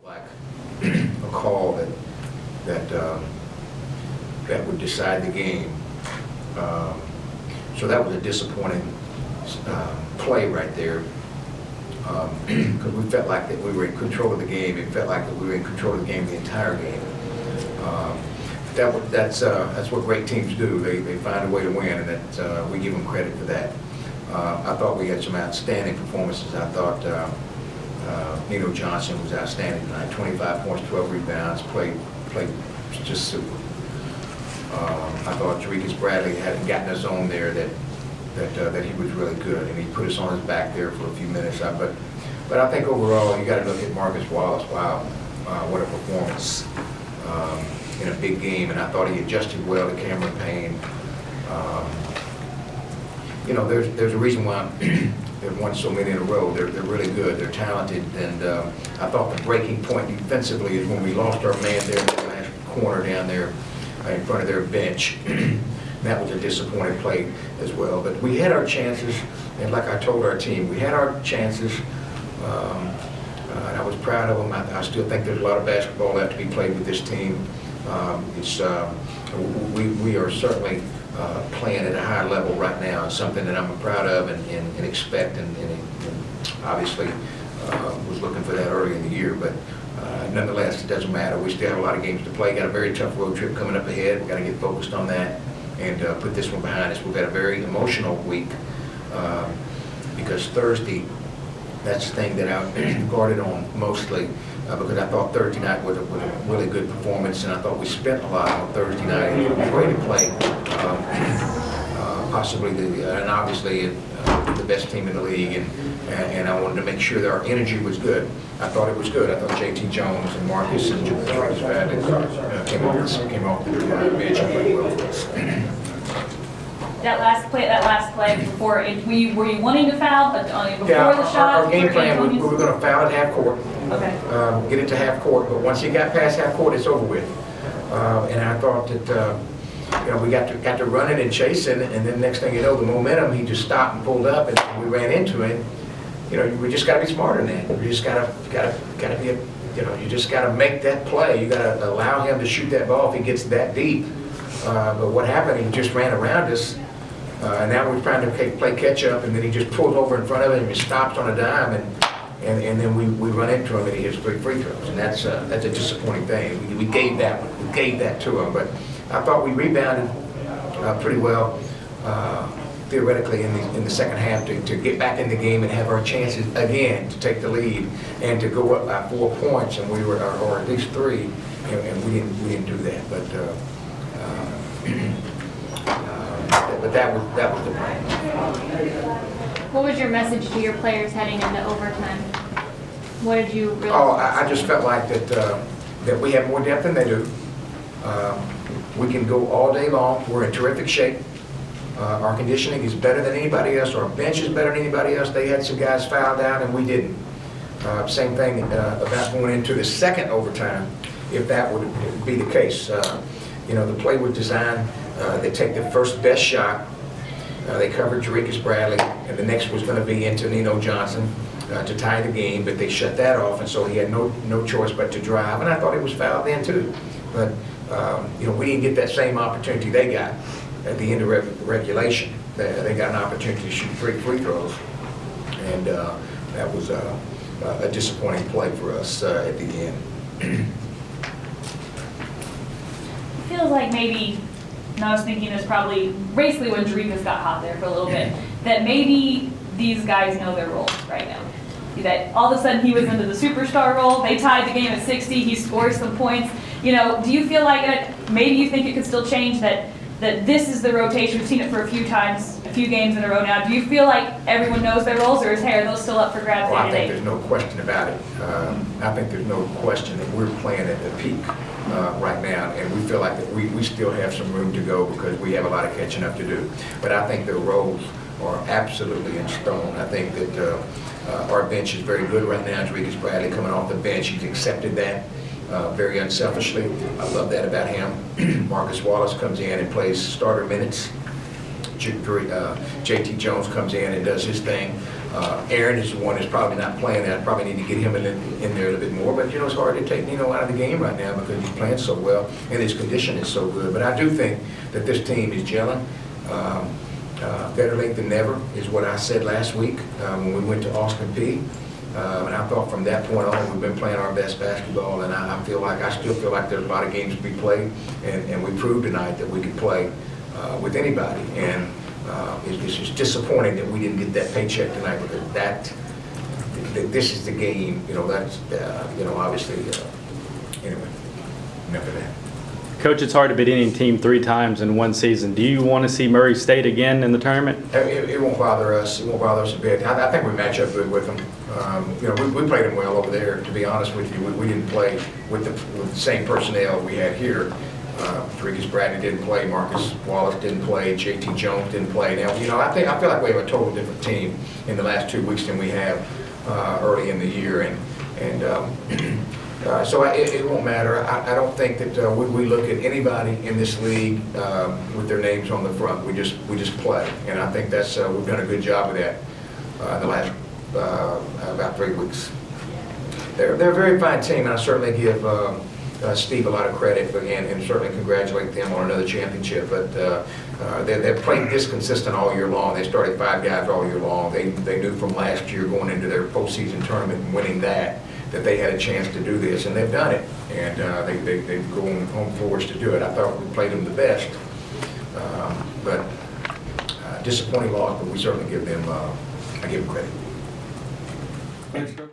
Like a call that would decide the game. So that was a disappointing play right there, because we felt like that we were in control of the game. It felt like that we were in control of the game the entire game. That's what great teams do. They find a way to win, and that we give them credit for that. I thought we had some outstanding performances. I thought Nino Johnson was outstanding tonight. 25 points, 12 rebounds, played just super. I thought Jarekus Bradley had gotten his own there that he was really good, and he put us on his back there for a few minutes. But I think overall you got to look at Marcus Wallace. Wow, what a performance in a big game, and I thought he adjusted well to Cameron Payne. You know, there's a reason why they've won so many in a row. They're really good. They're talented, and I thought the breaking point defensively is when we lost our man there in the last corner down there in front of their bench. That was a disappointing play as well. But we had our chances, and like I told our team, we had our chances. And I was proud of them. I still think there's a lot of basketball left to be played with this team. We are certainly playing at a high level right now. It's something that I'm proud of and expect, and obviously was looking for that early in the year. But nonetheless, it doesn't matter. We still have a lot of games to play. Got a very tough road trip coming up ahead. We've got to get focused on that and put this one behind us. We've had a very emotional week because Thursday, that's the thing that I guarded on mostly, because I thought Thursday night was a really good performance, and I thought we spent a lot on Thursday night. It was great to play, possibly and obviously the best team in the league, and I wanted to make sure that our energy was good. I thought it was good. I thought J.T. Jones and Marcus and Jarekus Bradley came off the bench and played well for us. That last play before, were you wanting to foul before the shot? Our game plan, we were going to foul at half court, okay. Get it to half court, but once you got past half court, it's over with. And I thought that we got to running and chasing, and then next thing you know, the momentum, he just stopped and pulled up, and we ran into him. You know, we just got to be smarter than that. We just got to be you just got to make that play. You got to allow him to shoot that ball if he gets that deep. But what happened? He just ran around us. And now we're trying to play catch up, and then he just pulls over in front of him and stops on a dime, and then we run into him and he hits 3 free throws, and that's a disappointing thing. We gave that to him, but I thought we rebounded pretty well theoretically in the second half to get back in the game and have our chances again to take the lead and to go up by 4 points, and we were or at least 3, and we didn't do that, but that was the plan. What was your message to your players heading into overtime? What did you realize? Oh, I just felt like that we have more depth than they do. We can go all day long. We're in terrific shape. Our conditioning is better than anybody else. Our bench is better than anybody else. They had some guys fouled out and we didn't. Same thing about going into the second overtime, if that would be the case. The play was designed. They take the first best shot. They covered Jarekus Bradley, and the next was going to be into Nino Johnson to tie the game, but they shut that off, and so he had no choice but to drive. And I thought he was fouled then too. But we didn't get that same opportunity they got at the end of regulation. They got an opportunity to shoot 3 free throws, and that was a disappointing play for us at the end. It feels like maybe, and I was thinking this probably basically when Jarekus got hot there for a little bit, that maybe these guys know their roles right now. That all of a sudden he was into the superstar role, they tied the game at 60, he scores some points. Do you feel like maybe you think it could still change that this is the rotation? We've seen it for a few games in a row now. Do you feel like everyone knows their roles, or are those still up for grabs? Well, I think there's no question about it. I think there's no question that we're playing at the peak right now, and we feel like that we still have some room to go because we have a lot of catching up to do. But I think the roles are absolutely in stone. I think that our bench is very good right now. Jarekus Bradley coming off the bench, he's accepted that very unselfishly. I love that about him. Marcus Wallace comes in and plays starter minutes. J.T. Jones comes in and does his thing. Aaron is the one that's probably not playing that. I probably need to get him in there a little bit more. But, you know, it's hard to take Nino out of the game right now because he's playing so well and his condition is so good. But I do think that this team is gelling. Better late than never is what I said last week when we went to Austin Peay. And I thought from that point on, we've been playing our best basketball, and I still feel like there's a lot of games to be played, and we proved tonight that we could play with anybody. And it's just disappointing that we didn't get that paycheck tonight, because this is the game. You know, that's you know, obviously. Anyway, enough of that. Coach, it's hard to beat any team 3 times in one season. Do you want to see Murray State again in the tournament? It won't bother us. It won't bother us a bit. I think we match up good with them. You know, we played them well over there. To be honest with you, we didn't play with the same personnel we had here. Darius Bradley didn't play. Marcus Wallace didn't play. J.T. Jones didn't play. Now, you know, I feel like we have a total different team in the last 2 weeks than we have early in the year, so it won't matter. I don't think that we look at anybody in this league with their names on the front. We just play, and I think that's we've done a good job of that the last about 3 weeks. They're a very fine team, and I certainly give Steve a lot of credit and certainly congratulate them on another championship. But they've played this consistent all year long. They started 5 guys all year long. They knew from last year going into their postseason tournament and winning that they had a chance to do this, and they've done it. And they've gone home floors to do it. I thought we played them the best, but disappointing loss. But we certainly give them credit. Thanks, Coach.